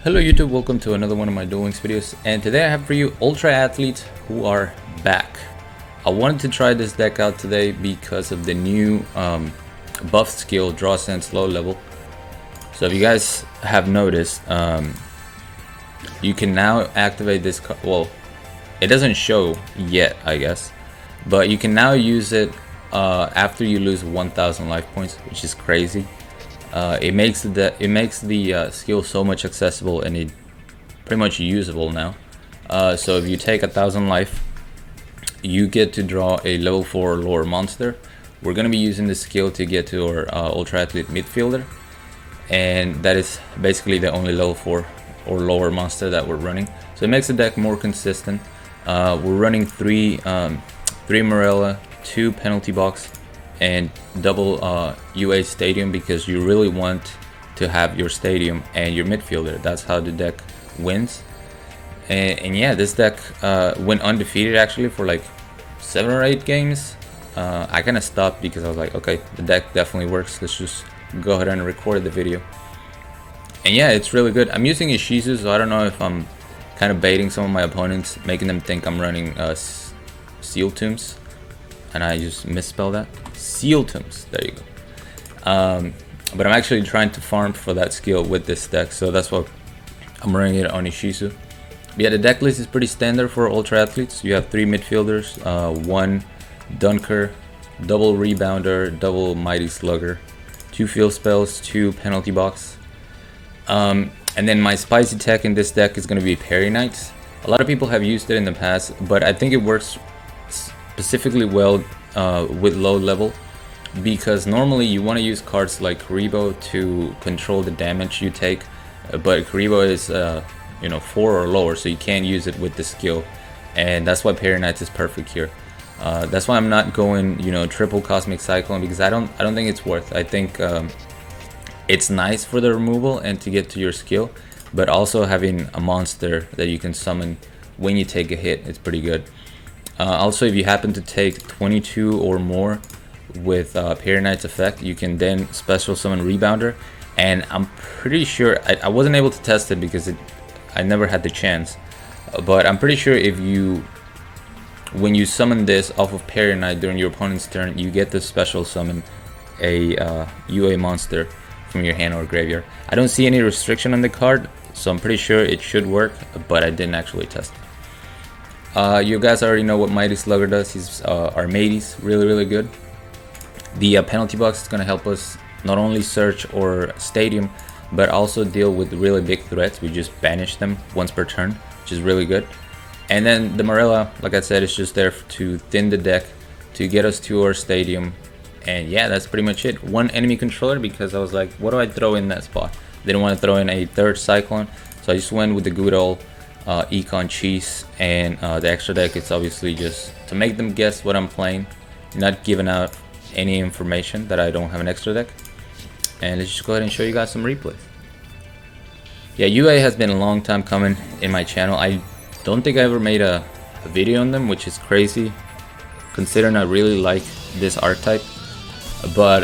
Hello YouTube, welcome to another one of my Duel Links videos, and today I have for you Ultra Athletes who are back. I wanted to try this deck out today because of the new buff skill, Draw Sense low level. So if you guys have noticed, you can now activate this card. Well, it doesn't show yet, I guess, but you can now use it after you lose 1000 life points, which is crazy. It makes the skill so much accessible and it pretty much usable now. So if you take 1000 life, you get to draw a level 4 or lower monster. We're gonna be using this skill to get to our Ultra Athlete midfielder, and that is basically the only level 4 or lower monster that we're running. So it makes the deck more consistent. We're running three Morella, 2 penalty box, and double U.A.s stadium because you really want to have your stadium and your midfielder. That's how the deck wins. And yeah, this deck went undefeated actually for like 7 or 8 games. I kind of stopped because I was like, okay, the deck definitely works. Let's just go ahead and record the video. And yeah, it's really good. I'm using a Shizu, so I don't know if I'm kind of baiting some of my opponents, making them think I'm running Seal Tombs, and I just misspelled that. Seal Tombs, there you go. But I'm actually trying to farm for that skill with this deck, so that's why I'm running it on Ishizu. But yeah, the deck list is pretty standard for Ultra Athletes. You have 3 midfielders, 1 Dunker, double Rebounder, double Mighty Slugger, 2 field spells, 2 penalty box. And then my spicy tech in this deck is going to be Parry Knights. A lot of people have used it in the past, but I think it works specifically well with low level, because normally you want to use cards like Karibo to control the damage you take, but Karibo is 4 or lower, so you can't use it with the skill, and that's why Parry Knights is perfect here. That's why I'm not going triple Cosmic Cyclone, because I don't think it's worth. I think it's nice for the removal and to get to your skill, but also having a monster that you can summon when you take a hit is pretty good. Also, if you happen to take 22 or more with Parry Knight's effect, you can then special summon Rebounder, and I'm pretty sure I wasn't able to test it because I never had the chance, but I'm pretty sure when you summon this off of Parry Knight during your opponent's turn, you get to special summon a UA monster from your hand or graveyard. I don't see any restriction on the card, so I'm pretty sure it should work, but I didn't actually test it. You guys already know what Mighty Slugger does. He's our mateys, really good. The penalty box is going to help us not only search or stadium, but also deal with really big threats. We just banish them once per turn, which is really good. And then the Morella, like I said, is just there to thin the deck, to get us to our stadium. And yeah, that's pretty much it. 1 enemy controller, because I was like, what do I throw in that spot? Didn't want to throw in a 3rd Cyclone, so I just went with the good old Econ Cheese, and the extra deck is obviously just to make them guess what I'm playing, not giving out any information that I don't have an extra deck. And let's just go ahead and show you guys some replays. Yeah, UA has been a long time coming in my channel. I don't think I ever made a video on them, which is crazy considering I really like this archetype. But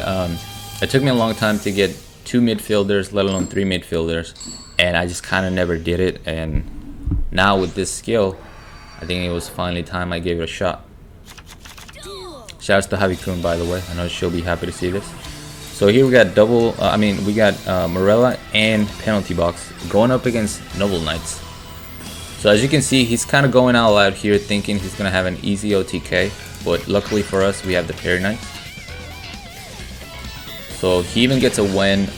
it took me a long time to get 2 midfielders, let alone 3 midfielders, and I just kind of never did it. And now with this skill, I think it was finally time I gave it a shot. Shouts to Javi-kun, by the way. I know she'll be happy to see this. So here we got Morella and penalty box going up against Noble Knights. So as you can see, he's kind of going all out here, thinking he's gonna have an easy OTK, but luckily for us, we have the Parry Knights. So he even gets a win,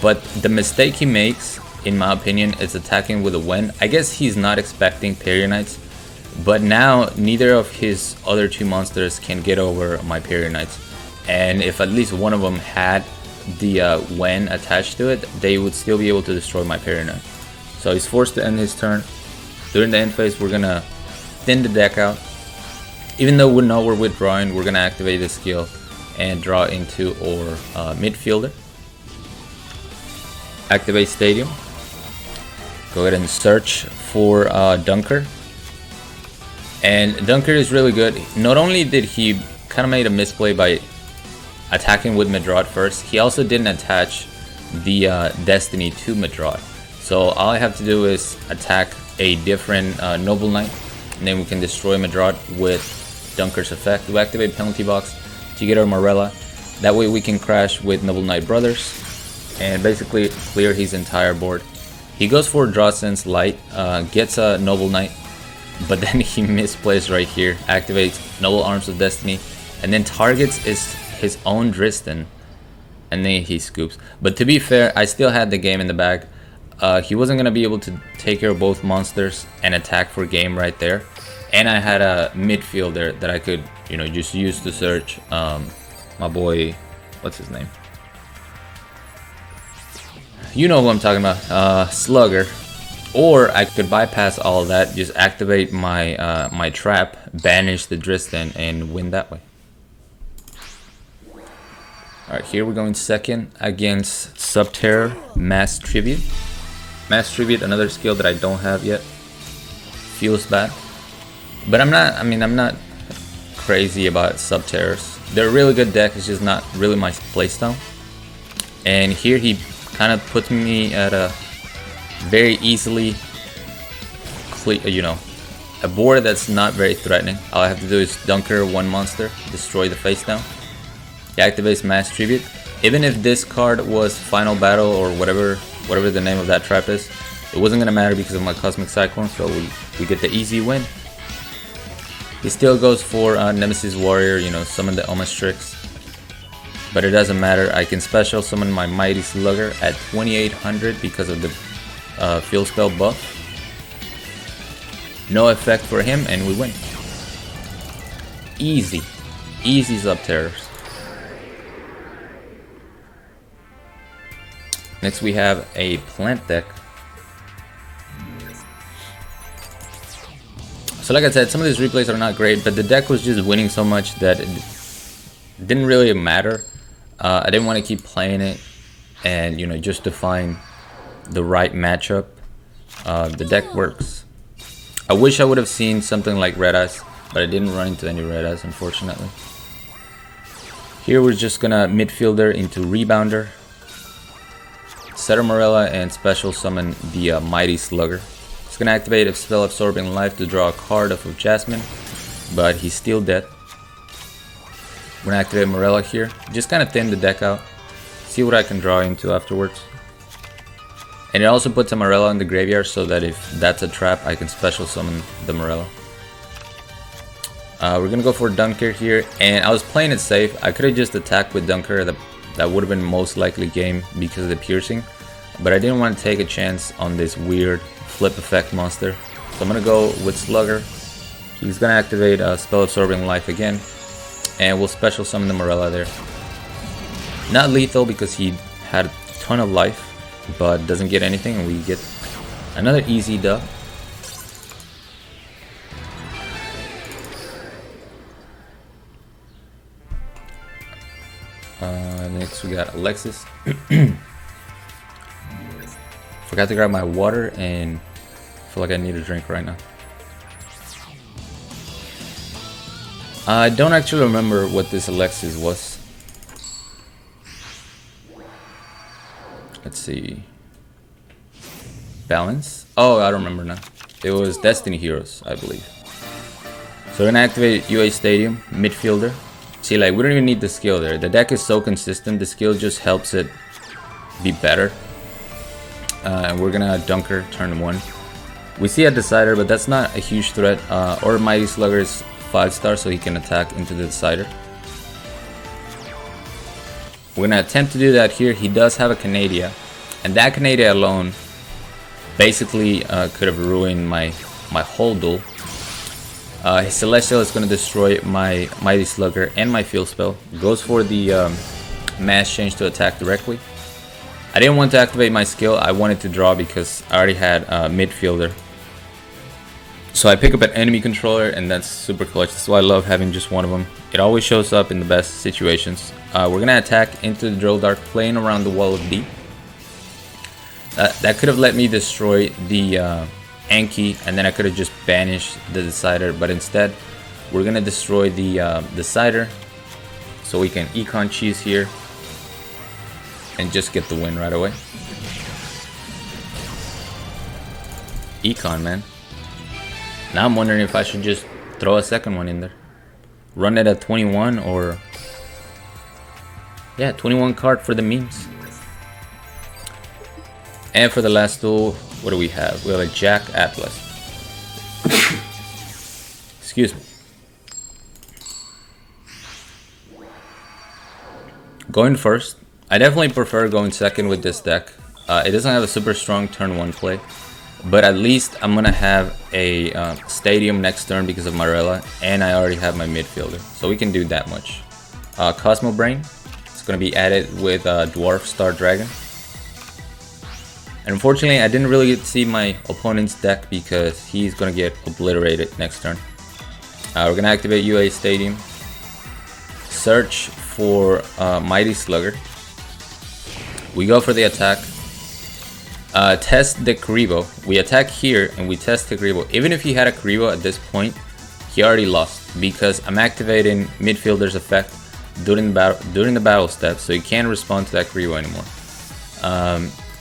but the mistake he makes, in my opinion, is attacking with a win. I guess he's not expecting Parry Knights, but now neither of his other 2 monsters can get over my Parry Knights. And if at least one of them had the Wen attached to it, they would still be able to destroy my Parry Knight. So he's forced to end his turn. During the end phase, we're gonna thin the deck out. Even though we know we're withdrawing, we're gonna activate the skill and draw into our midfielder. Activate Stadium. Go ahead and search for Dunker. And Dunker is really good. Not only did he kind of made a misplay by attacking with Medrad first, he also didn't attach the Destiny to Medrad. So all I have to do is attack a different Noble Knight, and then we can destroy Madrot with Dunker's effect. We activate penalty box to get our Morella. That way we can crash with Noble Knight Brothers and basically clear his entire board. He goes for Draw Sense Light, gets a Noble Knight, but then he misplays right here, activates Noble Arms of Destiny, and then targets his own Dristan, and then he scoops. But to be fair, I still had the game in the bag. He wasn't going to be able to take care of both monsters and attack for game right there. And I had a midfielder that I could, you know, just use to search my boy, what's his name? You know who I'm talking about, Slugger. Or I could bypass all of that, just activate my my trap, banish the Dristan, and win that way. Alright, here we're going second against Subterror Mass Tribute. Mass Tribute, another skill that I don't have yet. Feels bad. But I'm not crazy about Subterrors. They're a really good deck, it's just not really my playstyle. And here he kind of puts me at a very easily, you know, a board that's not very threatening. All I have to do is Dunker one monster, destroy the face down. He activates Mass Tribute. Even if this card was Final Battle or whatever the name of that trap is, it wasn't gonna matter because of my Cosmic Cyclone, so we get the easy win. He still goes for Nemesis Warrior, you know, summon the Omastrix. But it doesn't matter, I can special summon my Mighty Slugger at 2800 because of the field spell buff. No effect for him, and we win. Easy. Easy Subterrors. Next we have a plant deck. So like I said, some of these replays are not great, but the deck was just winning so much that it didn't really matter. I didn't want to keep playing it, and you know, just to find the right matchup. The deck works. I wish I would have seen something like Red Eyes, but I didn't run into any Red Eyes, unfortunately. Here we're just gonna midfielder into Rebounder, set a Morella, and special summon the Mighty Slugger. It's gonna activate a spell Absorbing Life to draw a card off of Jasmine, but he's still dead. We're gonna activate Morella here, just kind of thin the deck out, see what I can draw into afterwards. And it also puts a Morella in the graveyard so that if that's a trap, I can special summon the Morella. We're gonna go for Dunker here, and I was playing it safe. I could have just attacked with Dunker, that would have been most likely game because of the piercing, but I didn't want to take a chance on this weird flip effect monster. So I'm gonna go with Slugger. He's gonna activate Spell Absorbing Life again, and we'll special summon the Morella there. Not lethal because he had a ton of life, but doesn't get anything, and we get another easy dub. Next we got Alexis. Forgot to grab my water, and I feel like I need a drink right now. I don't actually remember what this Alexis was. Let's see. Balance? Oh, I don't remember now. It was Destiny Heroes, I believe. So we're gonna activate U.A.s Stadium, midfielder. See, like, we don't even need the skill there. The deck is so consistent, the skill just helps it be better. And we're gonna Dunker turn 1. We see a Decider, but that's not a huge threat. Or Mighty Slugger is 5-star, so he can attack into the Decider. We're gonna attempt to do that here. He does have a Canadia, and that Canadia alone basically could have ruined my whole duel. His Celestial is gonna destroy my Mighty Slugger and my field spell. Goes for the mass change to attack directly. I didn't want to activate my skill. I wanted to draw because I already had a midfielder. So I pick up an enemy controller, and that's super clutch. That's why I love having just one of them. It always shows up in the best situations. We're gonna attack into the Drill Dark, playing around the Wall of Deep. That could have let me destroy the Anki, and then I could have just banished the Decider, but instead we're gonna destroy the Decider, so we can Econ Cheese here and just get the win right away. econ, man. Now I'm wondering if I should just throw a second one in there. Run it at 21 or... yeah, 21 card for the memes. And for the last duel, what do we have? We have a Jack Atlas. Excuse me. Going first. I definitely prefer going second with this deck. It doesn't have a super strong turn 1 play. But at least I'm going to have a stadium next turn because of Marilla. And I already have my midfielder. So we can do that much. Cosmo Brain. It's going to be added with Dwarf Star Dragon. And unfortunately, I didn't really get to see my opponent's deck because he's going to get obliterated next turn. We're going to activate U.A.s Stadium. Search for Mighty Slugger. We go for the attack. Test the Karibo. We attack here and we test the Karibo. Even if he had a Karibo at this point, he already lost because I'm activating midfielder's effect during the battle step, so he can't respond to that Karibo anymore.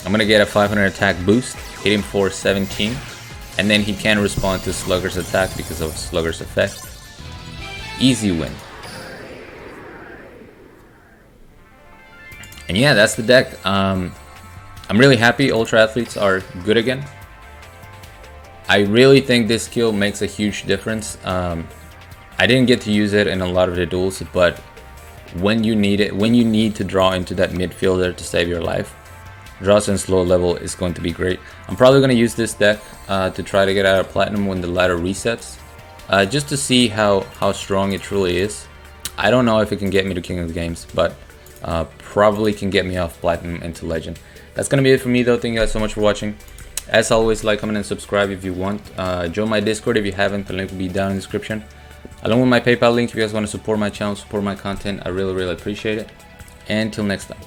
I'm gonna get a 500 attack boost, hit him for 17, and then he can respond to Slugger's attack because of Slugger's effect. Easy win. And yeah, that's the deck. I'm really happy Ultra Athletes are good again. I really think this skill makes a huge difference. I didn't get to use it in a lot of the duels, but when you need it, when you need to draw into that midfielder to save your life, Draws in slow level is going to be great. I'm probably going to use this deck to try to get out of Platinum when the ladder resets. Just to see how strong it truly is. I don't know if it can get me to King of the Games, but probably can get me off Platinum into Legend. That's going to be it for me though. Thank you guys so much for watching. As always, like, comment, and subscribe if you want. Join my Discord if you haven't. The link will be down in the description. Along with my PayPal link if you guys want to support my channel, support my content. I really appreciate it. And until next time.